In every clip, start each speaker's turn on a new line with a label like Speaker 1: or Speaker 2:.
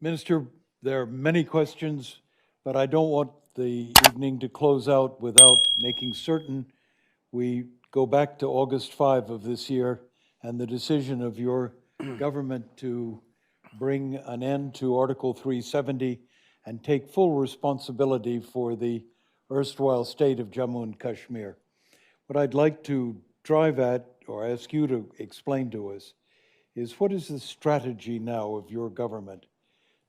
Speaker 1: Minister, there are many questions, but I don't want the evening to close out without making certain we go back to August 5 of this year and the decision of your government to bring an end to Article 370 and take full responsibility for the erstwhile state of Jammu and Kashmir. What I'd like to drive at, or ask you to explain to us, is what is the strategy now of your government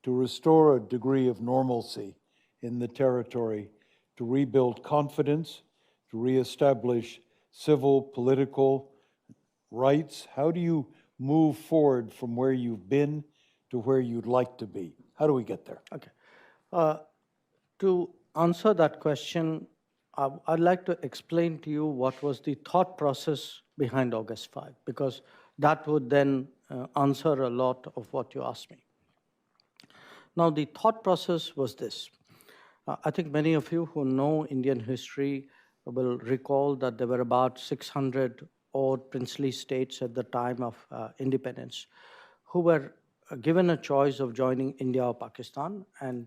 Speaker 1: to restore a degree of normalcy in the territory, to rebuild confidence, to reestablish civil, political rights? How do you move forward from where you've been to where you'd like to be? How do we get there?
Speaker 2: Okay. To answer that question, I'd like to explain to you what was the thought process behind August 5, because that would then answer a lot of what you asked me. Now, the thought process was this. I think many of you who know Indian history will recall that there were about 600 odd princely states at the time of independence who were given a choice of joining India or Pakistan, and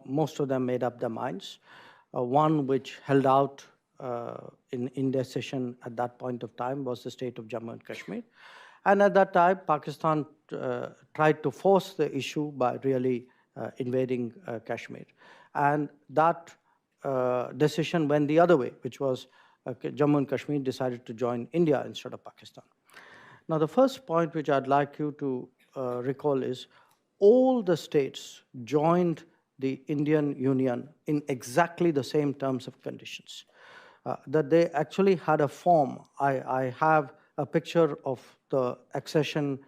Speaker 2: most of them made up their minds. One which held out in indecision at that point of time was the state of Jammu and Kashmir. And at that time, Pakistan tried to force the issue by really invading Kashmir. And that decision went the other way, which was Jammu and Kashmir decided to join India instead of Pakistan. Now, the first point which I'd like you to recall is all the states joined the Indian Union in exactly the same terms of conditions. That they actually had a form. I have a picture of the accession,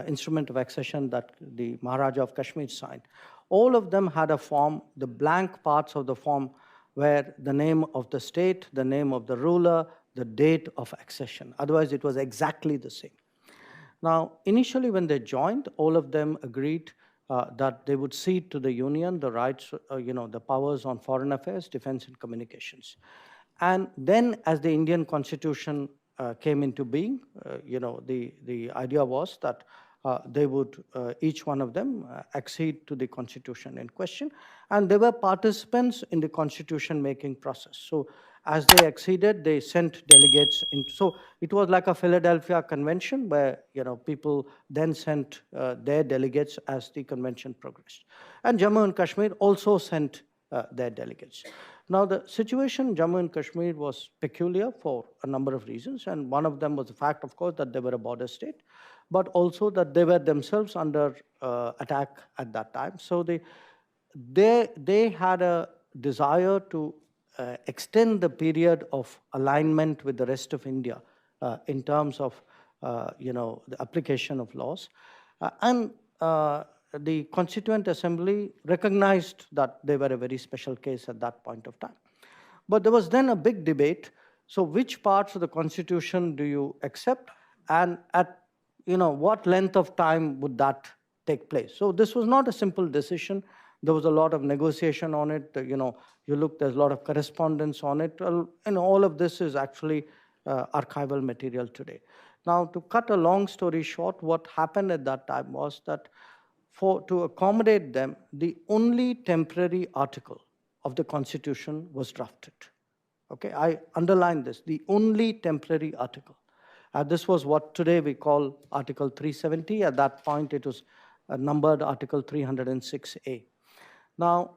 Speaker 2: instrument of accession that the Maharaja of Kashmir signed. All of them had a form. The blank parts of the form were the name of the state, the name of the ruler, the date of accession. Otherwise, it was exactly the same. Now, initially when they joined, all of them agreed that they would cede to the Union the rights, the powers on foreign affairs, defense, and communications. And then as the Indian Constitution came into being, the idea was that they would, each one of them, accede to the Constitution in question. And they were participants in the Constitution-making process. So as they acceded, they sent delegates in. So it was like a Philadelphia Convention where, people then sent their delegates as the convention progressed. And Jammu and Kashmir also sent their delegates. Now, the situation in Jammu and Kashmir was peculiar for a number of reasons, and one of them was the fact, of course, that they were a border state, but also that they were themselves under attack at that time. So they had a desire to extend the period of alignment with the rest of India in terms of, the application of laws. The Constituent Assembly recognized that they were a very special case at that point of time. But there was then a big debate. So which parts of the Constitution do you accept, and at what length of time would that take place? So this was not a simple decision. There was a lot of negotiation on it. There's a lot of correspondence on it. And all of this is actually archival material today. Now, to cut a long story short, what happened at that time was that to accommodate them, the only temporary article of the Constitution was drafted. Okay, I underline this, the only temporary article. This was what today we call Article 370. At that point, it was numbered Article 306A. Now,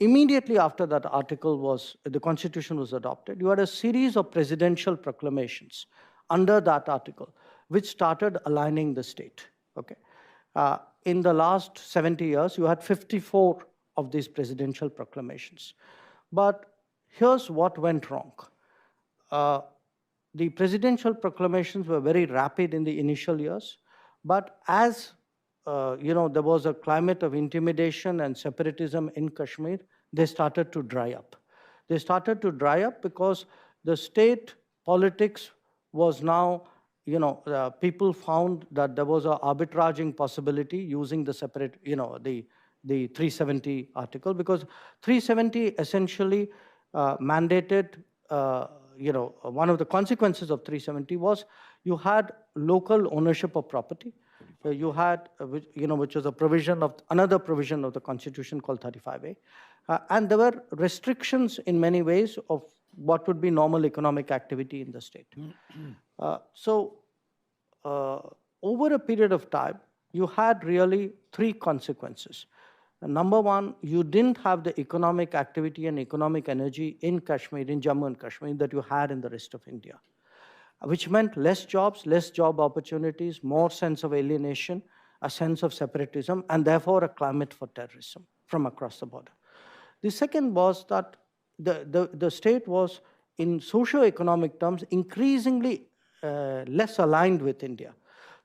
Speaker 2: immediately after that article the Constitution was adopted, you had a series of presidential proclamations under that article, which started aligning the state. Okay. In the last 70 years, you had 54 of these presidential proclamations. But here's what went wrong. The presidential proclamations were very rapid in the initial years, but as there was a climate of intimidation and separatism in Kashmir, they started to dry up. They started to dry up because the state politics was now, people found that there was an arbitraging possibility using the separate, the 370 article, because 370 essentially mandated, one of the consequences of 370 was you had local ownership of property. you had, which was a provision of, another provision of the Constitution called 35A. And there were restrictions in many ways of what would be normal economic activity in the state. So over a period of time, you had really three consequences. Number one, you didn't have the economic activity and economic energy in Kashmir, in Jammu and Kashmir, that you had in the rest of India, which meant less jobs, less job opportunities, more sense of alienation, a sense of separatism, and therefore a climate for terrorism from across the border. The second was that the state was, in socio-economic terms, increasingly less aligned with India.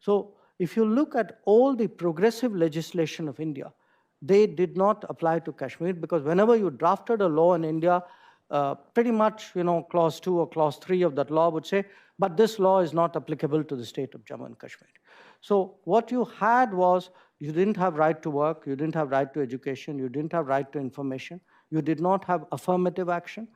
Speaker 2: So if you look at all the progressive legislation of India, they did not apply to Kashmir, because whenever you drafted a law in India, pretty much, clause 2 or clause 3 of that law would say, but this law is not applicable to the state of Jammu and Kashmir. So what you had was, you didn't have right to work, you didn't have right to education, you didn't have right to information, you did not have affirmative action,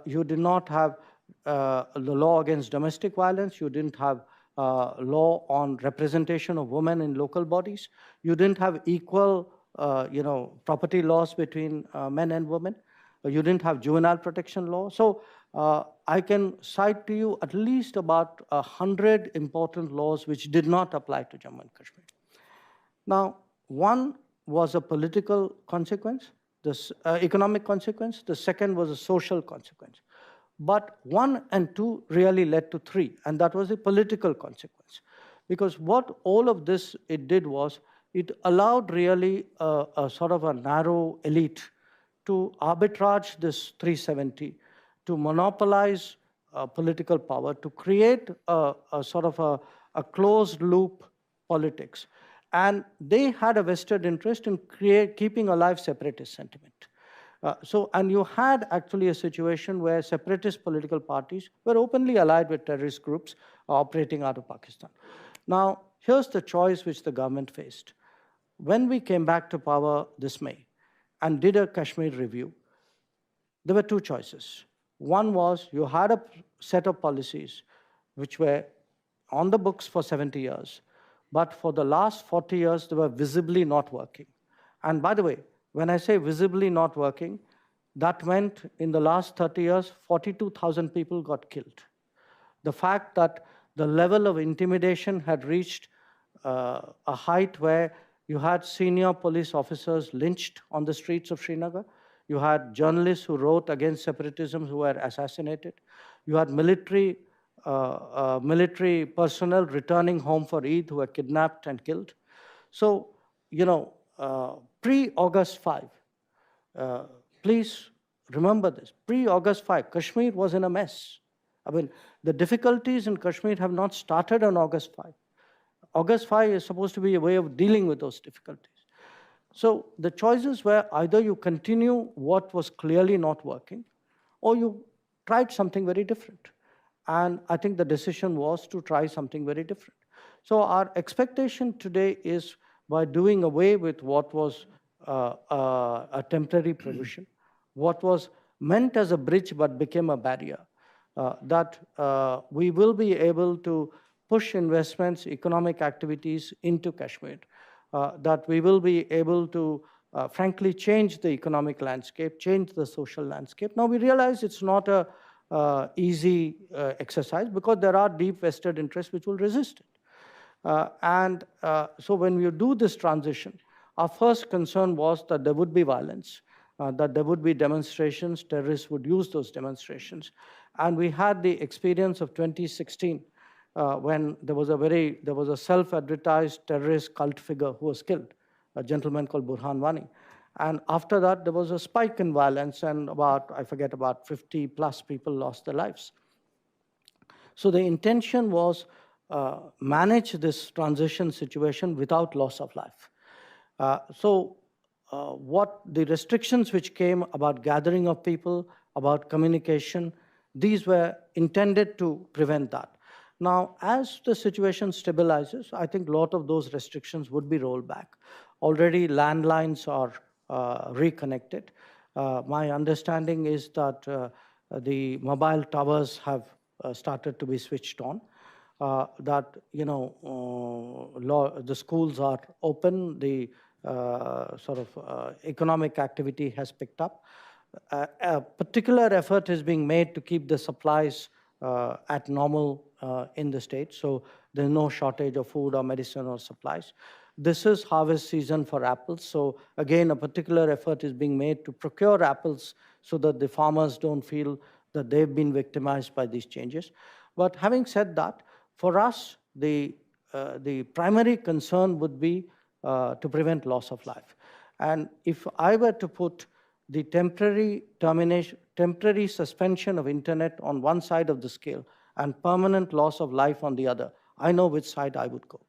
Speaker 2: you did not have the law against domestic violence, you didn't have law on representation of women in local bodies, you didn't have equal property laws between men and women. You didn't have juvenile protection law. So I can cite to you at least about 100 important laws which did not apply to Jammu and Kashmir. Now, one was a political consequence, the economic consequence. The second was a social consequence. But 1 and 2 really led to 3, and that was a political consequence. Because what all of this it did was, it allowed really a sort of a narrow elite to arbitrage this 370, to monopolize political power, to create a sort of a closed loop politics. And they had a vested interest in keeping alive separatist sentiment. And you had actually a situation where separatist political parties were openly allied with terrorist groups operating out of Pakistan. Now, here's the choice which the government faced. When we came back to power this May and did a Kashmir review, there were two choices. One was, you had a set of policies which were on the books for 70 years, but for the last 40 years, they were visibly not working. And by the way, when I say visibly not working, that meant in the last 30 years, 42,000 people got killed. The fact that the level of intimidation had reached a height where you had senior police officers lynched on the streets of Srinagar. You had journalists who wrote against separatism who were assassinated. You had military personnel returning home for Eid who were kidnapped and killed. So, pre-August 5, please remember this, pre-August 5, Kashmir was in a mess. I mean, the difficulties in Kashmir have not started on August 5. August 5 is supposed to be a way of dealing with those difficulties. So the choices were either you continue what was clearly not working, or you tried something very different. And I think the decision was to try something very different. So our expectation today is, by doing away with what was a temporary provision, what was meant as a bridge but became a barrier, that we will be able to push investments, economic activities into Kashmir, that we will be able to, frankly, change the economic landscape, change the social landscape. Now, we realize it's not a easy exercise, because there are deep vested interests which will resist it. So when we do this transition, our first concern was that there would be violence, that there would be demonstrations, terrorists would use those demonstrations. And we had the experience of 2016, when there was a self-advertised terrorist cult figure who was killed, a gentleman called Burhan Wani. And after that, there was a spike in violence, and about 50 plus people lost their lives. So the intention was manage this transition situation without loss of life. What the restrictions which came about gathering of people, about communication, these were intended to prevent that. Now, as the situation stabilizes, I think a lot of those restrictions would be rolled back. Already landlines are reconnected. My understanding is that the mobile towers have started to be switched on. that, the schools are open, the economic activity has picked up. A particular effort is being made to keep the supplies at normal in the state, so there's no shortage of food or medicine or supplies. This is harvest season for apples, so again, a particular effort is being made to procure apples so that the farmers don't feel that they've been victimized by these changes. But having said that, for us, the primary concern would be to prevent loss of life. And if I were to put the temporary suspension of internet on one side of the scale and permanent loss of life on the other, I know which side I would go.